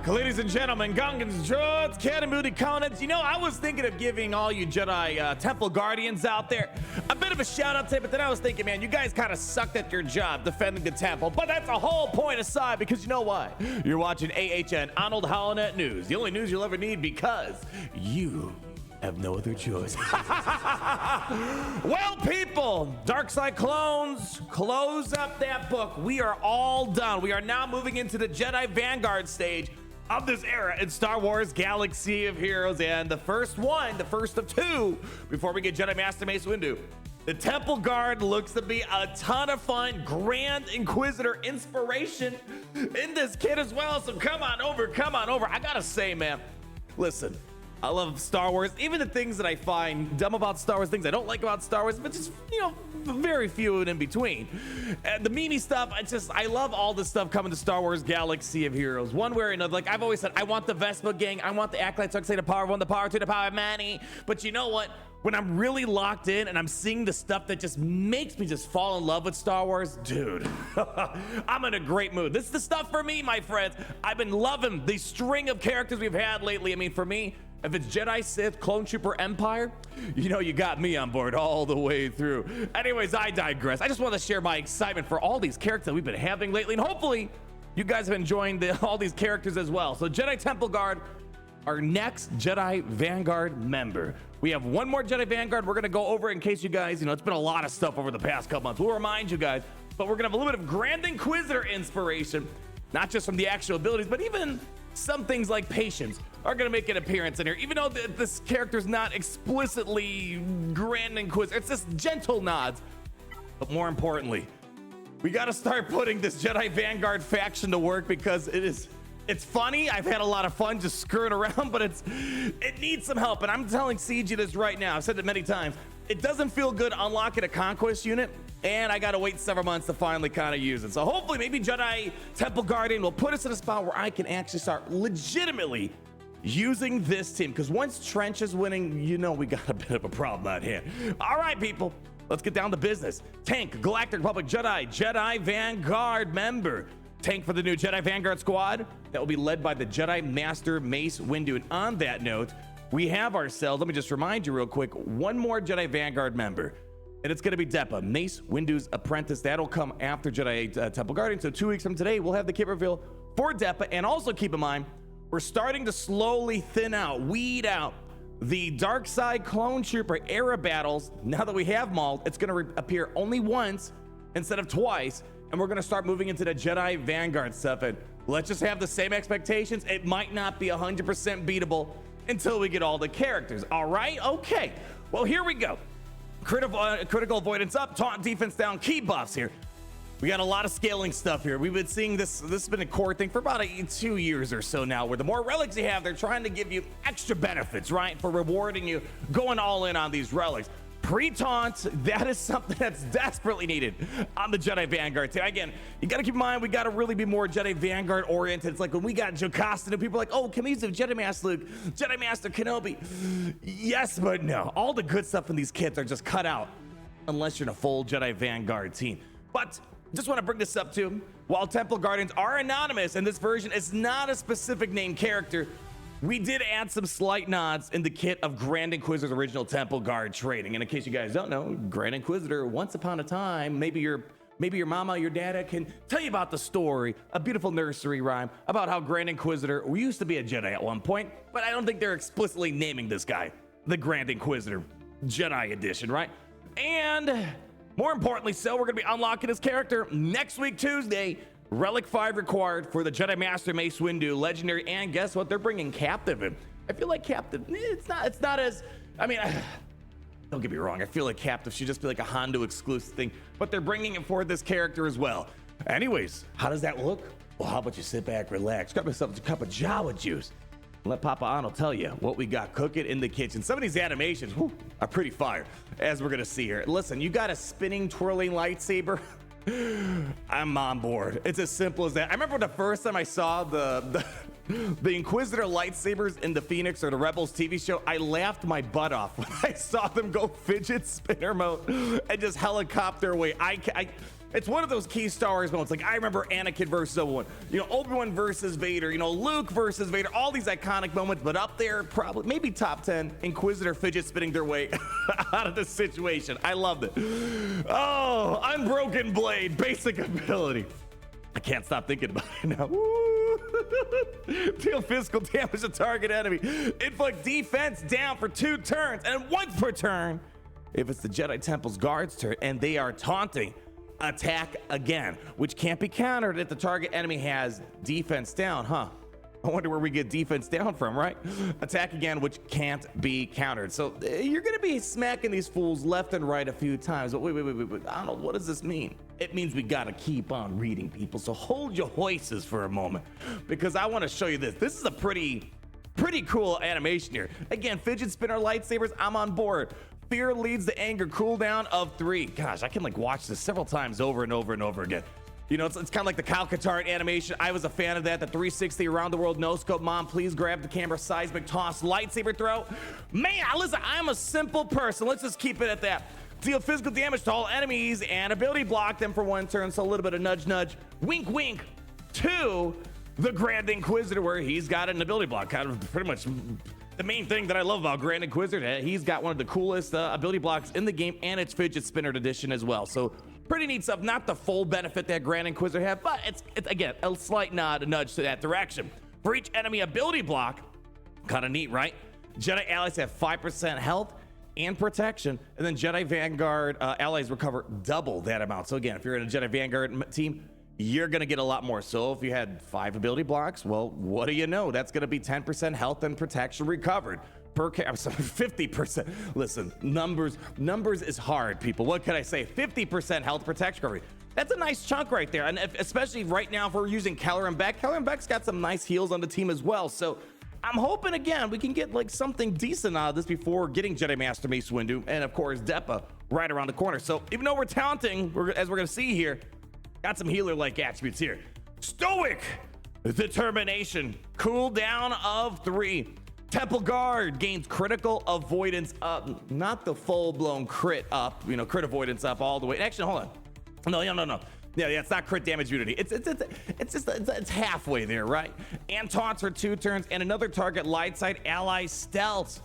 Ladies and gentlemen, Gungans, Droids, Cannon Booty Conants. You know, I was thinking of giving all you Jedi Temple Guardians out there a bit of a shout out today, but then I was thinking, man, you guys kind of sucked at your job defending the temple. But that's a whole point aside, because you know why? You're watching AHN Arnold Holonet News, the only news you'll ever need, because you have no other choice. Well, people, Dark Side clones, close up that book. We are all done. We are now moving into the Jedi Vanguard stage of this era in Star Wars Galaxy of Heroes, and the first one, the first of two, before we get Jedi Master Mace Windu. The Temple Guard looks to be a ton of fun. Grand Inquisitor inspiration in this kit as well, so come on over, come on over. I gotta say, man, listen, I love Star Wars, even the things that I find dumb about Star Wars, things I don't like about Star Wars, but just, you know, very few and in between. And the meanie stuff, I love all this stuff coming to Star Wars Galaxy of Heroes. One way or another, like I've always said, I want the Vespa gang, I want the Acolytes, so I can say the power of one, the power two, the power of many. But you know what? When I'm really locked in and I'm seeing the stuff that just makes me just fall in love with Star Wars, dude, I'm in a great mood. This is the stuff for me, my friends. I've been loving the string of characters we've had lately. I mean, for me, if it's Jedi, Sith, Clone Trooper, Empire, you know you got me on board all the way through. Anyways, I digress. I just want to share my excitement for all these characters that we've been having lately, and hopefully you guys have enjoyed all these characters as well. So Jedi Temple Guard, our next Jedi Vanguard member. We have one more Jedi Vanguard we're going to go over in case you guys, you know, it's been a lot of stuff over the past couple months. We'll remind you guys, but we're going to have a little bit of Grand Inquisitor inspiration, not just from the actual abilities, but even some things like patience are going to make an appearance in here, even though this character's not explicitly Grand Inquisitor. It's just gentle nods. But more importantly, we got to start putting this Jedi Vanguard faction to work, because it's funny. I've had a lot of fun just screwing around, but it needs some help. And I'm telling CG this right now. I've said it many times. It doesn't feel good unlocking a conquest unit, and I gotta wait several months to finally kind of use it. So hopefully maybe Jedi Temple Guardian will put us in a spot where I can actually start legitimately using this team, because once Trench is winning, you know we got a bit of a problem out here. All right, people, let's get down to business. Tank, Galactic Republic Jedi Vanguard member. Tank for the new Jedi Vanguard squad that will be led by the Jedi Master Mace Windu. And on that note, we have ourselves, let me just remind you real quick, one more Jedi Vanguard member, and it's going to be Depa, Mace Windu's apprentice. That'll come after Jedi Temple Guardian. So 2 weeks from today, we'll have the kit reveal for Depa. And also keep in mind, we're starting to slowly thin out, weed out the Dark Side Clone Trooper era battles. Now that we have Maul, it's going to appear only once instead of twice. And we're going to start moving into the Jedi Vanguard stuff. And let's just have the same expectations. It might not be 100% beatable until we get all the characters. All right? Okay. Well, here we go. Critical avoidance up, taunt defense down, key buffs here. We got a lot of scaling stuff here. We've been seeing this has been a core thing for about 2 years or so now, where the more relics you have, they're trying to give you extra benefits, right? For rewarding you, going all in on these relics. Pre-taunt, that is something that's desperately needed on the Jedi Vanguard team. Again, you got to keep in mind, we got to really be more Jedi Vanguard oriented. It's like when we got Jocasta, and people are like, oh, can we use a Jedi Master Luke, Jedi Master Kenobi? Yes, but no. All the good stuff in these kits are just cut out unless you're in a full Jedi Vanguard team. But just want to bring this up too. While Temple Guardians are anonymous, and this version is not a specific named character, we did add some slight nods in the kit of Grand Inquisitor's original Temple Guard training. And in case you guys don't know, Grand Inquisitor, once upon a time, maybe your mama, your dada can tell you about the story, a beautiful nursery rhyme about how Grand Inquisitor used to be a Jedi at one point, but I don't think they're explicitly naming this guy the Grand Inquisitor Jedi Edition, right? And more importantly, so we're gonna be unlocking his character next week, Tuesday. Relic 5 required for the Jedi Master Mace Windu, legendary, and guess what? They're bringing Captive in. I feel like Captive, it's not as, I mean, don't get me wrong, I feel like Captive should just be like a Hondo exclusive thing, but they're bringing it for this character as well. Anyways, how does that look? Well, how about you sit back, relax, grab yourself a cup of Jawa juice, and let Papa Arnold tell you what we got cooking in the kitchen. Some of these animations are pretty fire, as we're gonna see here. Listen, you got a spinning, twirling lightsaber. I'm on board. It's as simple as that. I remember the first time I saw the Inquisitor lightsabers in the Phoenix or the Rebels TV show, I laughed my butt off when I saw them go fidget spinner mode and just helicopter away. It's one of those key Star Wars moments. Like, I remember Anakin versus Obi-Wan, you know, Obi-Wan versus Vader, you know, Luke versus Vader, all these iconic moments, but up there, probably, maybe top 10, Inquisitor fidget spinning their way out of this situation. I loved it. Oh, Unbroken Blade, basic ability. I can't stop thinking about it now. Deal physical damage to target enemy. Inflict defense down for 2 turns and once per turn. If it's the Jedi Temple's guard's turn and they are taunting, attack again, which can't be countered if the target enemy has defense down, huh? I wonder where we get defense down from, right? Attack again, which can't be countered. So you're gonna be smacking these fools left and right a few times. But wait. I don't know, what does this mean? It means we gotta keep on reading, people. So hold your horses for a moment, because I wanna show you this. This is a pretty cool animation here. Again, fidget spinner lightsabers, I'm on board. Fear leads to anger, cooldown of 3. Gosh, I can like watch this several times over and over and over again. You know, it's kind of like the Kyle Katarn animation. I was a fan of that. The 360 around the world no scope. Mom, please grab the camera. Seismic toss, lightsaber throw. Man, listen, I'm a simple person. Let's just keep it at that. Deal physical damage to all enemies and ability block them for 1 turn. So a little bit of nudge, nudge, wink, wink to the Grand Inquisitor, where he's got an ability block. Kind of pretty much the main thing that I love about Grand Inquisitor. He's got one of the coolest ability blocks in the game, and it's fidget spinner edition as well. So pretty neat stuff. Not the full benefit that Grand Inquisitor have, but it's again a slight nod, a nudge to that direction. For each enemy ability block, kind of neat, right? Jedi allies have 5% health and protection, and then Jedi Vanguard allies recover double that amount. So again, if you're in a Jedi Vanguard team, you're gonna get a lot more. So if you had 5 ability blocks, well, what do you know? That's gonna be 10% health and protection recovered per I'm sorry, 50%. Listen, numbers is hard, people. What can I say? 50% health protection recovery. That's a nice chunk right there. And especially right now, if we're using Keller and Beck, Keller and Beck's got some nice heals on the team as well. So I'm hoping, again, we can get like something decent out of this before getting Jedi Master Mace Windu and of course Depa right around the corner. So even though we're taunting, as we're gonna see here, got some healer-like attributes here. Stoic determination, cooldown of 3. Temple Guard gains critical avoidance up, not the full-blown crit up, you know, crit avoidance up all the way. Actually, hold on. No. Yeah, it's not crit damage immunity. It's halfway there, right? And taunts for 2 turns, and another target light side ally stealth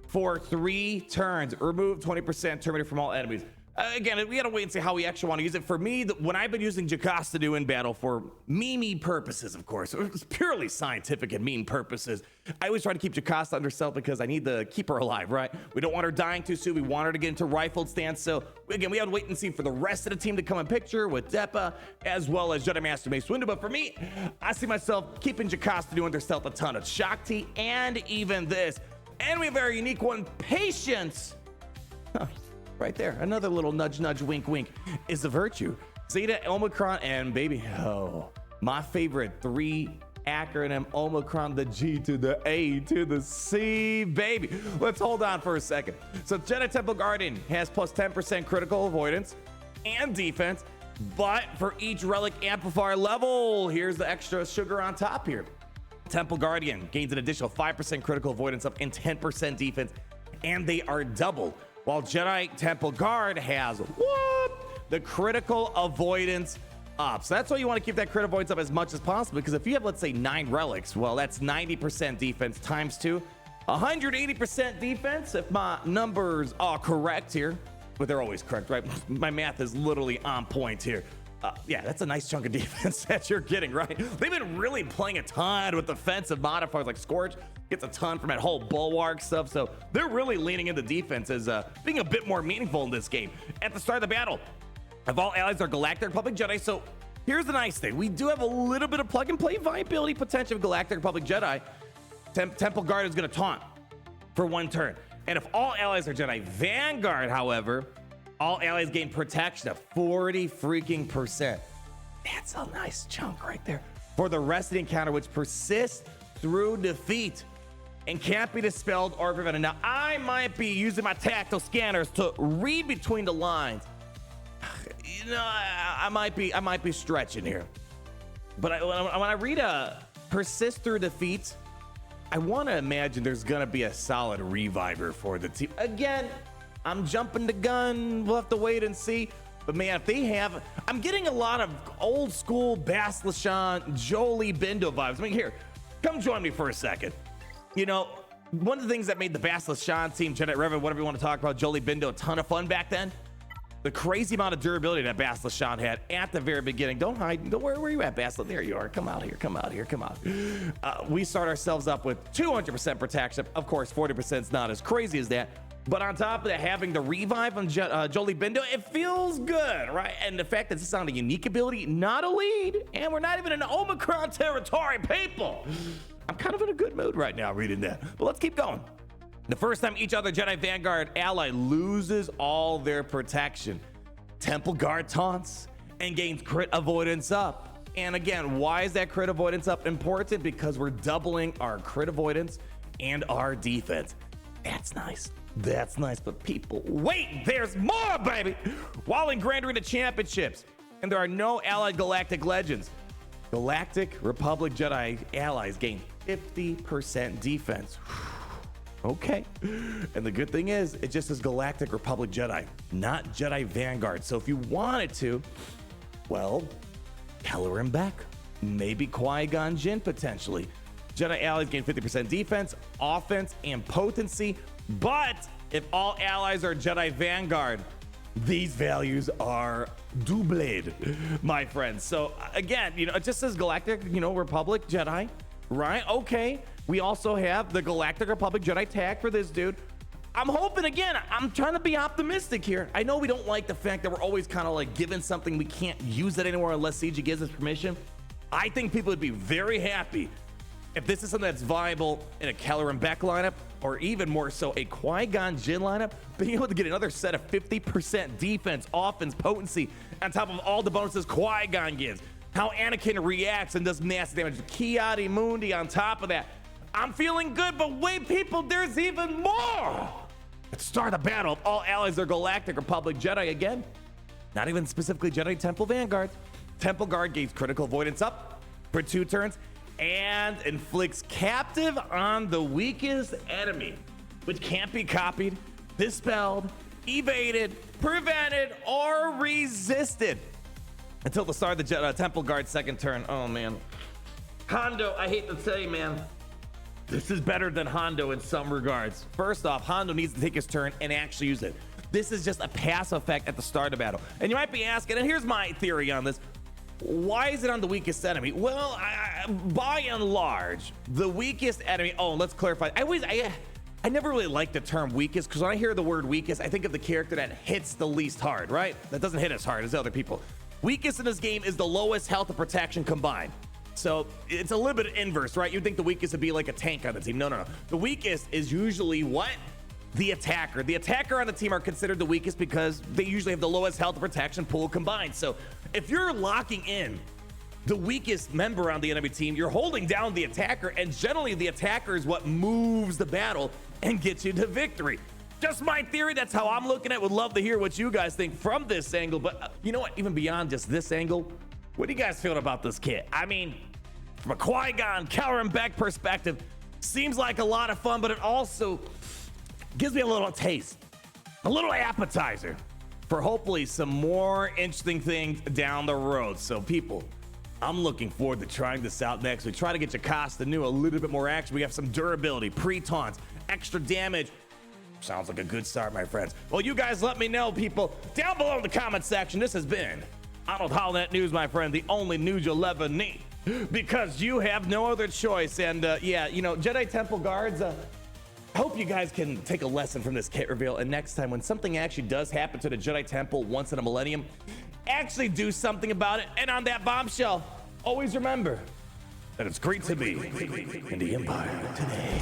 for 3 turns. Remove 20% terminated from all enemies. Again, we gotta wait and see how we actually want to use it. For me, when I've been using Jocasta in battle for meme purposes, of course, it's purely scientific and meme purposes, I always try to keep Jocasta under stealth because I need to keep her alive, right? We don't want her dying too soon. We want her to get into rifled stance. So again, we have to wait and see for the rest of the team to come in picture with Depa as well as Jedi Master Mace Windu. But for me, I see myself keeping Jocasta under stealth a ton of Shakti and even this. And we have a very unique one, Patience. Right there, another little nudge, nudge, wink, wink is a virtue. Zeta, Omicron, and baby, oh, my favorite 3 acronym, Omicron, the G to the A to the C, baby. Let's hold on for a second. So Jedi Temple Guardian has plus 10% critical avoidance and defense, but for each relic amplifier level, here's the extra sugar on top here. Temple Guardian gains an additional 5% critical avoidance up and 10% defense, and they are double. While Jedi Temple Guard has the critical avoidance up. So that's why you want to keep that crit avoidance up as much as possible, because if you have, let's say, 9 relics, well, that's 90% defense times 2, 180% defense if my numbers are correct here. But they're always correct, right? My math is literally on point here. Yeah, that's a nice chunk of defense that you're getting, right? They've been really playing a ton with defensive modifiers, like Scorch gets a ton from that whole bulwark stuff. So they're really leaning into defense as being a bit more meaningful in this game. At the start of the battle, if all allies are Galactic Republic Jedi, so here's the nice thing. We do have a little bit of plug and play viability potential of Galactic Republic Jedi. Temple Guard is going to taunt for 1 turn. And if all allies are Jedi Vanguard, however, all allies gain protection of 40 freaking percent. That's a nice chunk right there. For the rest of the encounter, which persists through defeat and can't be dispelled or prevented. Now, I might be using my tactile scanners to read between the lines. You know, I might be stretching here. But when I read persist through defeat, I want to imagine there's going to be a solid reviver for the team. Again, I'm jumping the gun. We'll have to wait and see. But man, if they have, I'm getting a lot of old school Bas LaShawn, Jolie Bindo vibes. I mean, here, come join me for a second. You know, one of the things that made the Bas LaShawn team, Jedi Revan, whatever you want to talk about, Jolie Bindo, a ton of fun back then. The crazy amount of durability that Bas LaShawn had at the very beginning. Don't hide. Where are you at, Bas? There you are. Come out here. Come out here. Come out. We start ourselves up with 200% protection. Of course, 40% is not as crazy as that. But on top of that, having the revive on Jolie Bindo, it feels good, right? And the fact that this is on a unique ability, not a lead, and we're not even in Omicron territory, people. I'm kind of in a good mood right now reading that. But let's keep going. The first time each other Jedi Vanguard ally loses all their protection, Temple Guard taunts and gains crit avoidance up. And again, why is that crit avoidance up important? Because we're doubling our crit avoidance and our defense. That's nice. That's nice, but people, wait, there's more, baby! While in Grand Arena Championships, and there are no allied galactic legends, Galactic Republic Jedi allies gain 50% defense. Okay. And the good thing is, it just says Galactic Republic Jedi, not Jedi Vanguard. So if you wanted to, well, color him back. Maybe Qui-Gon Jinn potentially. Jedi allies gain 50% defense, offense, and potency. But if all allies are Jedi Vanguard, these values are doubled, my friends. So again, you know, it just says Galactic, you know, Republic Jedi, right? Okay. We also have the Galactic Republic Jedi tag for this dude. I'm hoping, again, I'm trying to be optimistic here. I know we don't like the fact that we're always kind of like given something we can't use it anymore unless CG gives us permission. I think people would be very happy if this is something that's viable in a Keller and Beck lineup, or even more so a Qui-Gon Jinn lineup, being able to get another set of 50% defense, offense, potency, on top of all the bonuses Qui-Gon gives. How Anakin reacts and does massive damage. Ki-Adi Mundi on top of that. I'm feeling good, but wait, people, there's even more! Let's start the battle of all allies are Galactic Republic Jedi again. Not even specifically Jedi Temple Vanguard. Temple Guard gains critical avoidance up for 2 turns and inflicts captive on the weakest enemy, which can't be copied, dispelled, evaded, prevented, or resisted until the start of the Temple Guard's second turn. Oh man. Hondo, I hate to tell you, man, this is better than Hondo in some regards. First off, Hondo needs to take his turn and actually use it. This is just a passive effect at the start of battle. And you might be asking, and here's my theory on this, why is it on the weakest enemy? Well, by and large, the weakest enemy, oh, let's clarify. I never really like the term weakest, because when I hear the word weakest, I think of the character that hits the least hard, right? That doesn't hit as hard as other people. Weakest in this game is the lowest health and protection combined. So it's a little bit inverse, right? You'd think the weakest would be like a tank on the team. No. The weakest is usually what? The attacker. The attacker on the team are considered the weakest because they usually have the lowest health and protection pool combined. So if you're locking in the weakest member on the enemy team, you're holding down the attacker, and generally the attacker is what moves the battle and gets you to victory. Just my theory. That's how I'm looking at it. Would love to hear what you guys think from this angle. But you know what? Even beyond just this angle, what do you guys feel about this kit? I mean, from a Qui-Gon, Keller and Beck perspective, seems like a lot of fun, but it also gives me a little taste, a little appetizer for hopefully some more interesting things down the road. So people, I'm looking forward to trying this out next. We try to get Jocasta new a little bit more action. We have some durability, pre-taunts, extra damage. Sounds like a good start, my friends. Well, you guys let me know, people, down below in the comment section. This has been Arnold Holland News, my friend, the only news you'll ever need, because you have no other choice. And yeah, you know, Jedi Temple Guards, I hope you guys can take a lesson from this kit reveal, and next time when something actually does happen to the Jedi Temple once in a millennium, actually do something about it. And on that bombshell, always remember that it's great to be in the Empire today.